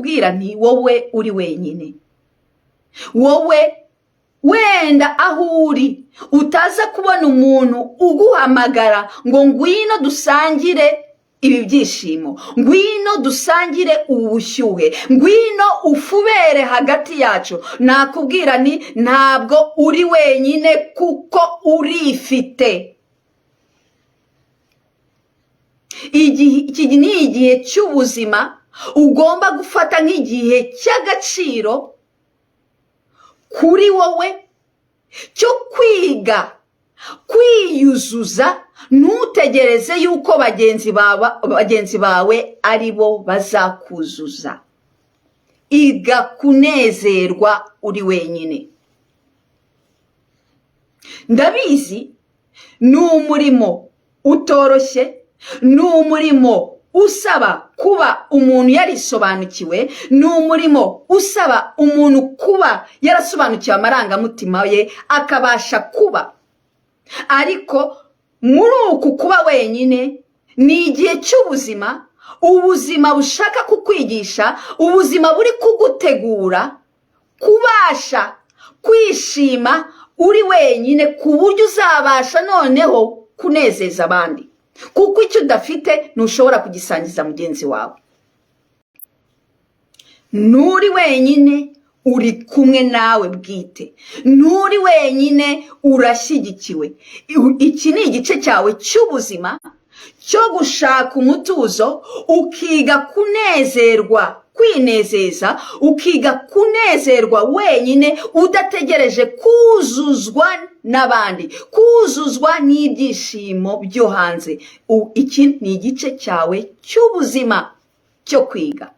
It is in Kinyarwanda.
nakubwira nti wowe uri wenyine, wowe wenda aho uri utaza kubona umuntu uguhamagara ngo ngwino dusangire ibi byishimo, ngwino dusangire ubushyuhe, ngwino ufubere hagati yacu. Nakubwira ni ntabwo uri wenyine kuko urifite. Iki ni igihe cy'ubuzima ugomba gufata nk'igihe cy'agaciro kuri wowe cyo kwiga kwiyuzuza. Ntutegereze yuko bagenzi bawe ari bo bazakuzuza. Iga kunezerwa uri wenyine. Ndabizi ni umurimo utoroshye, ni umurimo usaba kuba umuntu yarisobanukiwe, ni umurimo usaba umuntu kuba yarasobanukiwe amarangamutima ye akabasha kuba. Ariko muri uku kuba wenyine ni igihe cy'ubuzima, ubuzima bushaka kukwigisha, ubuzima buri kugutegura kubasha kwishima uri wenyine ku buryo uzabasha noneho kunezeza abandi, kuko icyo udafite ntushobora kugisangiza mugenzi wawe. Nturi wenyine, uri kumwe nawe bwite. Nturi wenyine, urashyigikiwe. Iki ni igice cyawe cy'ubuzima cyo gushaka umutuzo, ukiga kunezerwa, kwinezeza, ukiga kunezerwa wenyine udategereje kuzuzwa n'abandi, kuzuzwa n'ibyishimo byo hanze. Iki ni igice cyawe cy'ubuzima cyo kwiga.